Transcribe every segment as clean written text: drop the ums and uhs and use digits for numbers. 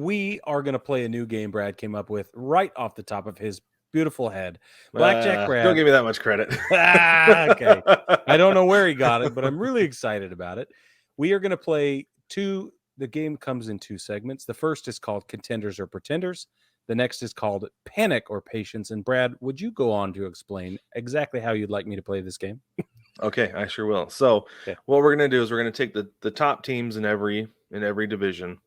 we are going to play a new game Brad came up with right off the top of his beautiful head. Blackjack Brad. Don't give me that much credit. Okay. I don't know where he got it, but I'm really excited about it. We are going to play the game comes in 2 segments. The first is called Contenders or Pretenders. The next is called Panic or Patience. And Brad, would you go on to explain exactly how you'd like me to play this game? Okay, I sure will. So what we're going to do is we're going to take the top teams in every division,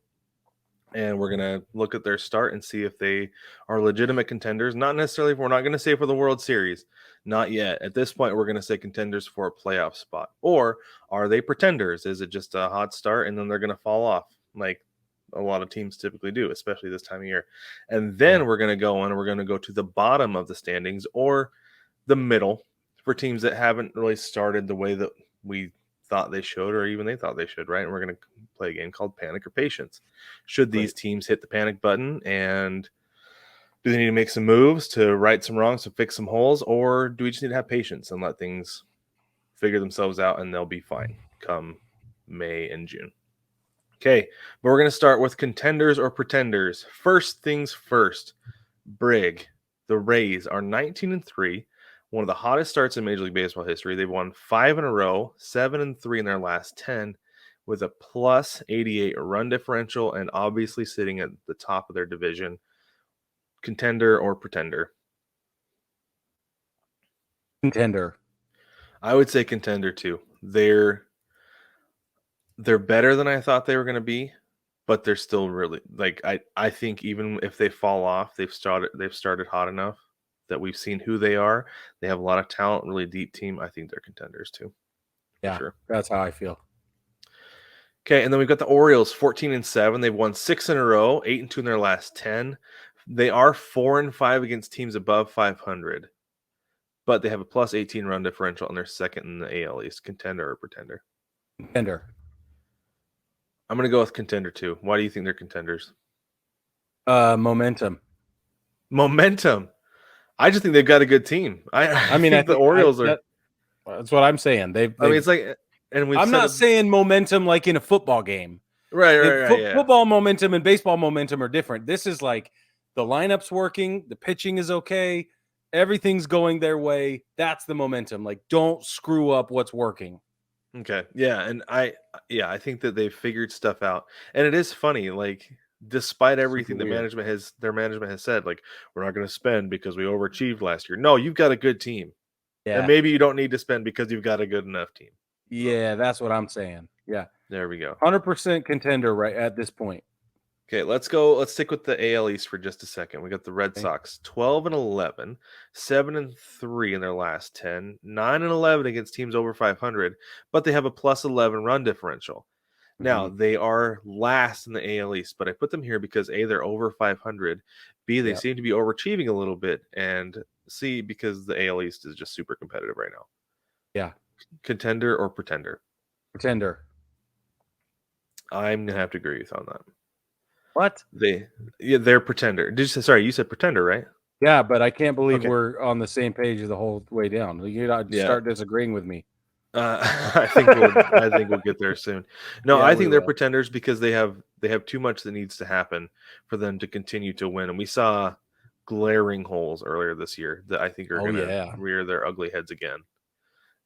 and we're going to look at their start and see if they are legitimate contenders. Not necessarily, we're not going to say for the World Series. Not yet. At this point, we're going to say contenders for a playoff spot. Or are they pretenders? Is it just a hot start and then they're going to fall off like a lot of teams typically do, especially this time of year? And then we're going to go and we're going to go to the bottom of the standings or the middle for teams that haven't really started the way that we thought they should, or even they thought they should, right? And we're going to play a game called Panic or Patience. Should these teams hit the panic button, and do they need to make some moves to right some wrongs, to fix some holes, or do we just need to have patience and let things figure themselves out and they'll be fine come May and June? Okay, but we're going to start with contenders or pretenders. First things first, Brig. The Rays are 19-3. One of the hottest starts in Major League Baseball history. They've won 5 in a row, 7-3 in their last 10, with a plus 88 run differential, and obviously sitting at the top of their division. Contender or pretender? Contender. I would say contender too. They're better than I thought they were going to be, but they're still really I think even if they fall off, they've started hot enough that we've seen who they are. They have a lot of talent, really deep team. I think they're contenders too. Yeah, sure. That's how I feel. Okay, and then we've got the Orioles, 14-7. They've won 6 in a row, 8-2 in their last 10. They are 4-5 against teams above 500, but they have a plus 18 run differential, and they're second in the AL East. Contender or pretender? Contender. I'm going to go with contender too. Why do you think they're contenders? Momentum. I just think they've got a good team. I think the Orioles are. That's what I'm saying. It's like, and I'm not saying momentum like in a football game. Right. Football momentum and baseball momentum are different. This is like the lineup's working, the pitching is okay, everything's going their way. That's the momentum. Like, don't screw up what's working. Okay. Yeah, and I think that they've figured stuff out. And it is funny, like, despite everything their management has said, like, we're not going to spend because we overachieved last year. No, you've got a good team. Yeah. And maybe you don't need to spend because you've got a good enough team. Yeah, that's what I'm saying. Yeah. There we go. 100% contender right at this point. Okay, let's go. Let's stick with the AL East for just a second. We got the Red Sox, 12-11, 7-3 in their last 10, 9-11 against teams over 500, but they have a plus 11 run differential. Now, they are last in the AL East, but I put them here because A, they're over 500, B, they seem to be overachieving a little bit, and C, because the AL East is just super competitive right now. Yeah. Contender or pretender? Pretender. I'm going to have to agree with you on that. What? They're pretender. You said pretender, right? Yeah, but I can't believe we're on the same page the whole way down. You start disagreeing with me. I think we'll get there soon. No, I think they're pretenders because they have too much that needs to happen for them to continue to win. And we saw glaring holes earlier this year that I think are going to rear their ugly heads again.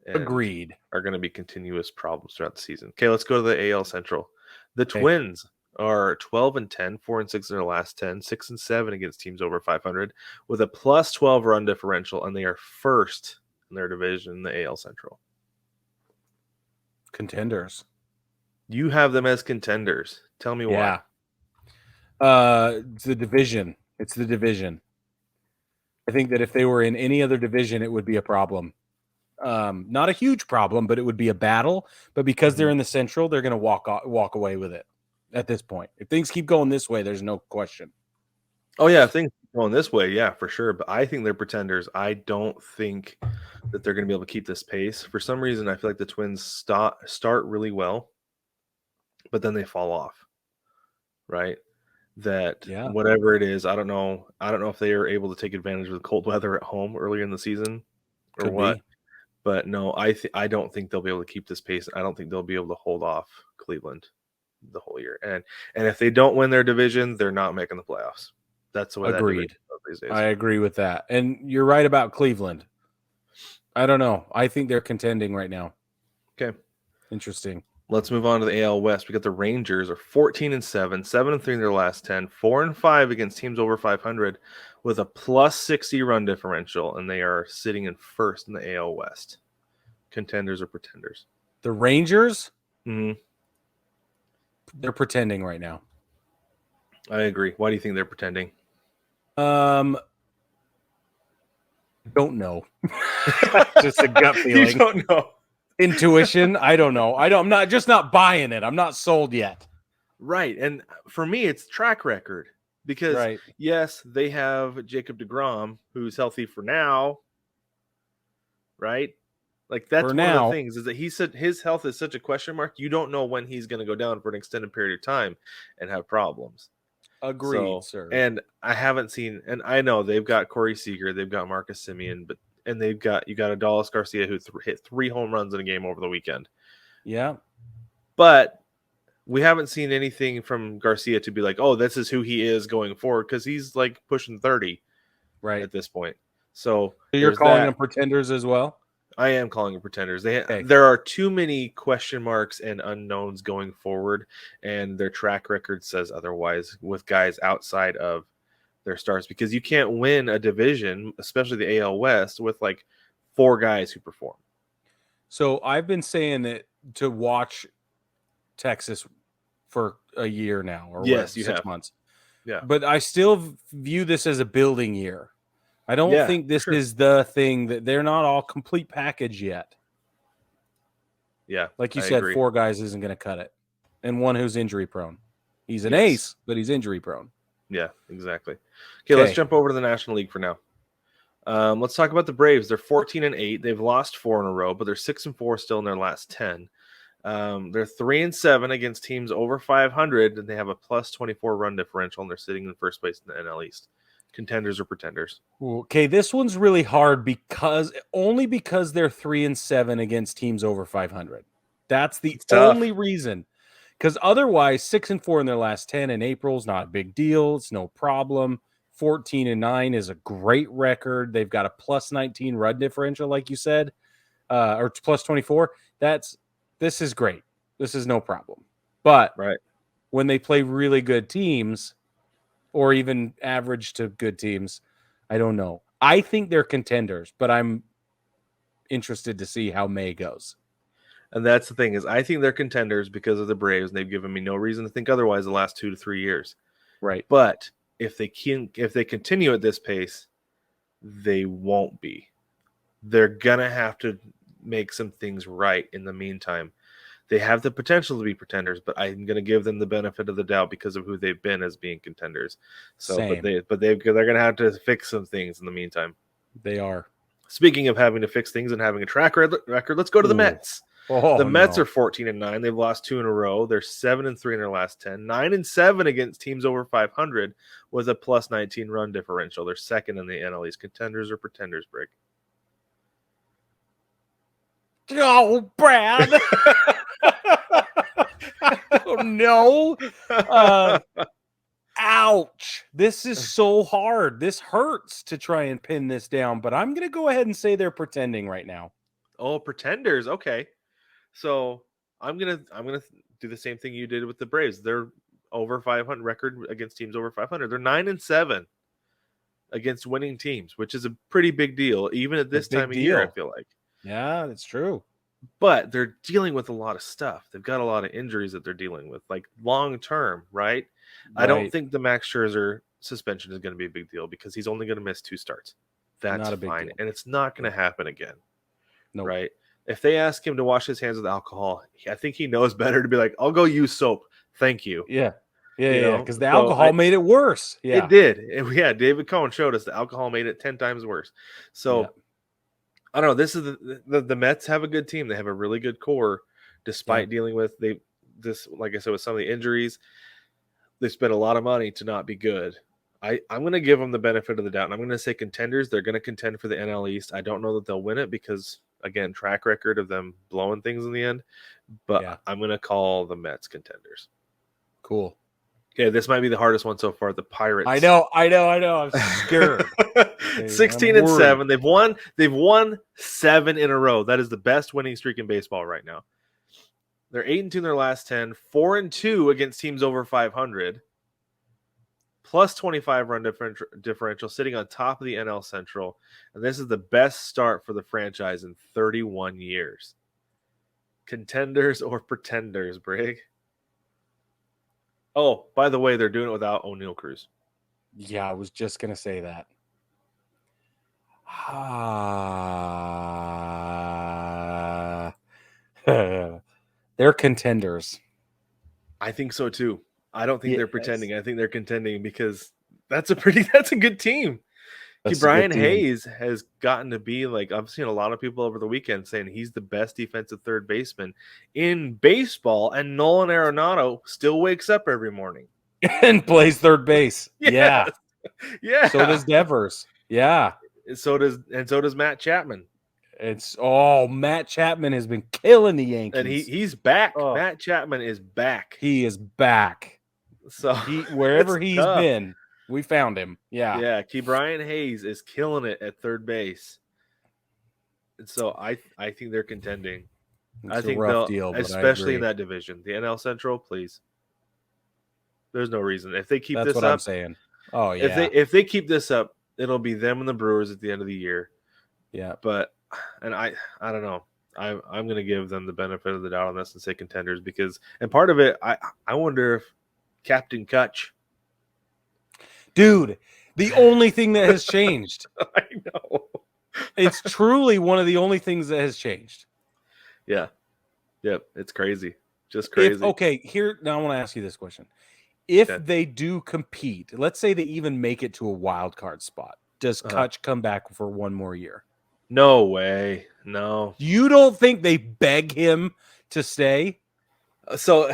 Agreed. Are going to be continuous problems throughout the season. Okay, let's go to the AL Central. The Twins are 12-10, 4-6 in their last 10, 6-7 against teams over 500, with a plus 12 run differential, and they are first in their division in the AL Central. Contenders. You have them as contenders. Tell me why. It's the division. It's the division. I think that if they were in any other division, it would be a problem. Not a huge problem, but it would be a battle. But because they're in the Central, they're going to walk away with it at this point. If things keep going this way, there's no question. Oh, yeah, if things keep going this way, yeah, for sure. But I think they're pretenders. I don't think that they're going to be able to keep this pace. For some reason, I feel like the Twins start really well, but then they fall off, right? Whatever it is, I don't know if they are able to take advantage of the cold weather at home earlier in the season or what. But no, I don't think they'll be able to keep this pace. I don't think they'll be able to hold off Cleveland. the whole year. And if they don't win their division, they're not making the playoffs. That's the way that division goes these days. I agree with that. And you're right about Cleveland. I don't know. I think they're contending right now. Okay. Interesting. Let's move on to the AL West. We got the Rangers are 14-7, 7-3 in their last 10, 4-5 against teams over 500 with a plus 60 run differential, and they are sitting in first in the AL West. Contenders or pretenders? The Rangers? Mm-hmm. They're pretending right now. I agree. Why do you think they're pretending? Don't know. Just a gut feeling. You don't know. Intuition. I don't know. I'm not buying it. I'm not sold yet. Right. And for me, it's track record because yes, they have Jacob deGrom, who's healthy for now. Right. Like that's one of the things is that he said his health is such a question mark. You don't know when he's going to go down for an extended period of time and have problems. Agreed, sir. And I haven't seen, and I know they've got Corey Seager, they've got Marcus Semien, and you got Adolis Garcia who hit 3 home runs in a game over the weekend. Yeah, but we haven't seen anything from Garcia to be like, oh, this is who he is going forward, because he's like pushing 30 at this point. So you're calling them pretenders as well? I am calling them pretenders. There are too many question marks and unknowns going forward, and their track record says otherwise with guys outside of their stars, because you can't win a division, especially the AL West, with like 4 guys who perform. So I've been saying that to watch Texas for a year now, or yes, 6 months. Yeah, but I still view this as a building year. I don't think this is the thing that they're not all complete package yet. Yeah. Like you said, agree. 4 guys isn't going to cut it. And one who's injury prone. He's an ace, but he's injury prone. Yeah, exactly. Okay, let's jump over to the National League for now. Let's talk about the Braves. They're 14-8. They've lost 4 in a row, but they're 6-4 still in their last 10. They're 3-7 against teams over 500, and they have a plus 24 run differential, and they're sitting in first place in the NL East. Contenders or pretenders? Okay, this one's really hard because they're 3-7 against teams over 500. That's the only reason. Because otherwise, 6-4 in their last 10 in April's not a big deal. It's no problem. 14-9 is a great record. They've got a plus 19 run differential, like you said, or plus 24. This is great. This is no problem. But when they play really good teams, or even average to good teams, I don't know. I think they're contenders, but I'm interested to see how May goes. And that's the thing, is I think they're contenders because of the Braves, and they've given me no reason to think otherwise the last 2 to 3 years. Right. But if they continue at this pace, they won't be. They're gonna have to make some things right in the meantime. They have the potential to be pretenders, but I'm going to give them the benefit of the doubt because of who they've been as being contenders. So, they're going to have to fix some things in the meantime. They are. Speaking of having to fix things and having a track record, let's go to the Mets. The Mets are 14-9. They've lost 2 in a row. They're 7-3 in their last 10, 9-7 against teams over 500 with a plus 19 run differential. They're second in the NL East. Contenders or pretenders, Brig? Oh, Brad. Oh, no. Ouch. This is so hard. This hurts to try and pin this down, but I'm going to go ahead and say they're pretending right now. Oh, pretenders. Okay. So I'm going to do the same thing you did with the Braves. They're over 500 record against teams over 500. They're 9-7 against winning teams, which is a pretty big deal, even at this time of year, I feel like. Yeah, that's true. But they're dealing with a lot of stuff. They've got a lot of injuries that they're dealing with, like long term, right? I don't think the Max Scherzer suspension is going to be a big deal because he's only going to miss 2 starts. That's not a big deal. And it's not going to happen again. Right? If they ask him to wash his hands with alcohol, I think he knows better to be like, I'll go use soap. Thank you. Yeah. Yeah. Because the alcohol made it worse. Yeah. It did. Yeah. David Cohen showed us the alcohol made it 10 times worse. So I don't know. This is the Mets have a good team. They have a really good core, despite dealing with like I said, with some of the injuries. They spent a lot of money to not be good. I'm going to give them the benefit of the doubt, and I'm going to say contenders. They're going to contend for the NL East. I don't know that they'll win it because, again, track record of them blowing things in the end. But I'm going to call the Mets contenders. Cool. Okay, this might be the hardest one so far. The Pirates. I know. I'm scared. 16-7. They've won 7 in a row. That is the best winning streak in baseball right now. They're 8-2 in their last 10, 4-2 against teams over 500, plus 25 run differential, sitting on top of the NL Central. And this is the best start for the franchise in 31 years. Contenders or pretenders, Brig? Oh, by the way, they're doing it without O'Neal Cruz. Yeah, I was just going to say that. They're contenders. I think so too. I don't think they're pretending. I think they're contending because that's a good team. Brian Hayes has gotten to be like, I've seen a lot of people over the weekend saying he's the best defensive third baseman in baseball, and Nolan Arenado still wakes up every morning and plays third base. Yes. Yeah. So does Devers. Yeah. So does Matt Chapman. Matt Chapman has been killing the Yankees. And he's back. Oh. Matt Chapman is back. He is back. So wherever he's been, we found him. Yeah. Yeah. Brian Hayes is killing it at third base. And so I think they're contending. I think they'll deal, especially in that division. The NL Central, please. There's no reason. If they keep this up. That's what I'm saying. Oh, yeah. If they keep this up, it'll be them and the Brewers at the end of the year. Yeah. But I don't know. I'm going to give them the benefit of the doubt on this and say contenders because, and part of it, I wonder if Captain Kutch. Dude, the only thing that has changed. I know. It's truly one of the only things that has changed. Yeah. Yep. It's crazy. Just crazy. Now I want to ask you this question. If they do compete, let's say they even make it to a wild card spot, does Kutch come back for one more year? No way. No. You don't think they beg him to stay? So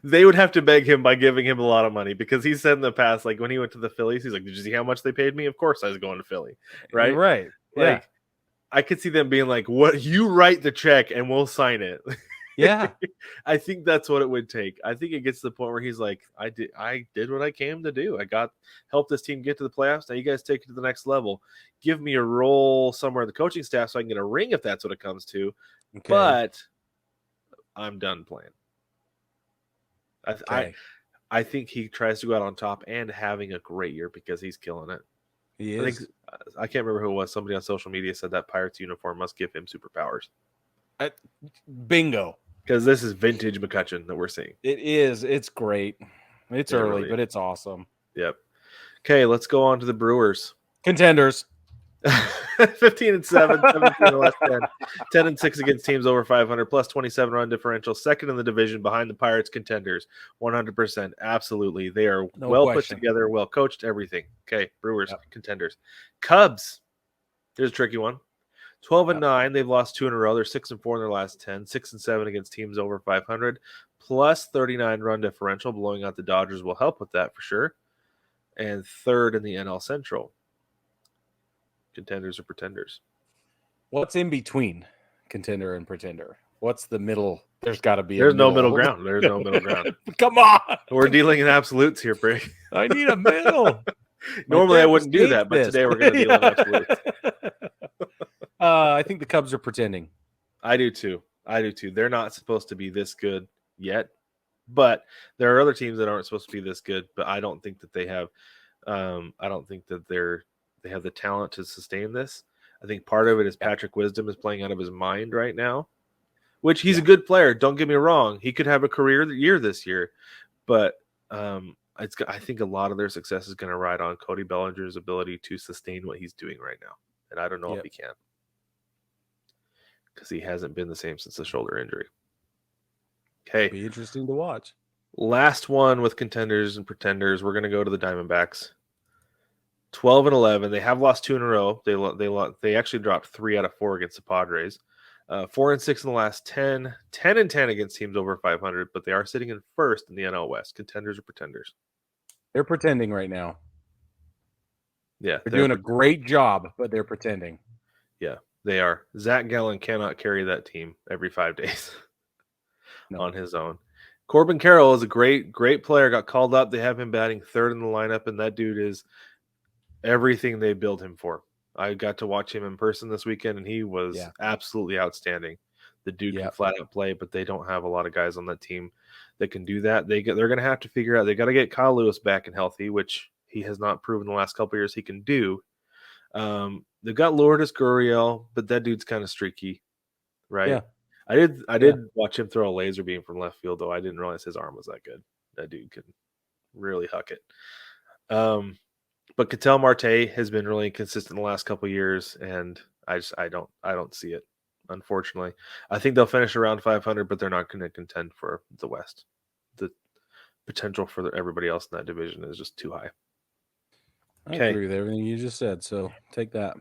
they would have to beg him by giving him a lot of money because he said in the past, like when he went to the Phillies, he's like, did you see how much they paid me? Of course I was going to Philly. Right? Right. Like, yeah. I could see them being like, what, you write the check and we'll sign it. Yeah. I think that's what it would take. I think it gets to the point where he's like, I did what I came to do. I helped this team get to the playoffs. Now you guys take it to the next level. Give me a role somewhere in the coaching staff so I can get a ring if that's what it comes to. Okay. But I'm done playing. I think he tries to go out on top and having a great year because he's killing it. He is. I can't remember who it was. Somebody on social media said that Pirates uniform must give him superpowers. Bingo. Because this is vintage McCutchen that we're seeing. It is. It's great. It's early, really. But it's awesome. Yep. Okay, let's go on to the Brewers. Contenders. 15-7, 17 less 10, 10-6 against teams over 500, plus 27 run differential. Second in the division behind the Pirates. Contenders, 100%. Absolutely. They are put together, well coached, everything. Okay, Brewers, contenders. Cubs. Here's a tricky one. 12-9, they've lost 2 in a row. They're 6-4 in their last 10, 6-7 against teams over 500, plus 39 run differential. Blowing out the Dodgers will help with that for sure. And third in the NL Central. Contenders or pretenders? What's in between contender and pretender? What's the middle? There's got to be. There's no middle ground. There's no middle ground. Come on, we're dealing in absolutes here, Brig. I need a middle. Normally I wouldn't do that, but today we're going to deal in absolutes. I think the Cubs are pretending. I do too. They're not supposed to be this good yet, but there are other teams that aren't supposed to be this good. But I don't think that they have. I don't think that they have the talent to sustain this. I think part of it is Patrick Wisdom is playing out of his mind right now, which he's a good player. Don't get me wrong; he could have a career year this year, but I think a lot of their success is going to ride on Cody Bellinger's ability to sustain what he's doing right now, and I don't know if he can. Because he hasn't been the same since the shoulder injury. Okay. Be interesting to watch. Last one with contenders and pretenders. We're going to go to the Diamondbacks. 12-11. They have lost 2 in a row. They actually dropped 3 out of 4 against the Padres. 4-6 in the last 10. 10-10 against teams over 500. But they are sitting in first in the NL West. Contenders or pretenders? They're pretending right now. Yeah. They're doing a great job, but they're pretending. Yeah. They are. Zach Gallen cannot carry that team every 5 days on his own. Corbin Carroll is a great player. Got called up. They have him batting third in the lineup, and that dude is everything they build him for. I got to watch him in person this weekend, and he was absolutely outstanding. The dude can flat out play, but they don't have a lot of guys on that team that can do that. They're going to have to figure out. They got to get Kyle Lewis back and healthy, which he has not proven the last couple of years he can do. They've got Lourdes Gurriel, but that dude's kind of streaky, right? Yeah. I did watch him throw a laser beam from left field, though. I didn't realize his arm was that good. That dude can really huck it. But Ketel Marte has been really consistent the last couple of years, and I don't see it. Unfortunately, I think they'll finish around 500, but they're not going to contend for the West. The potential for everybody else in that division is just too high. I agree with everything you just said, so take that.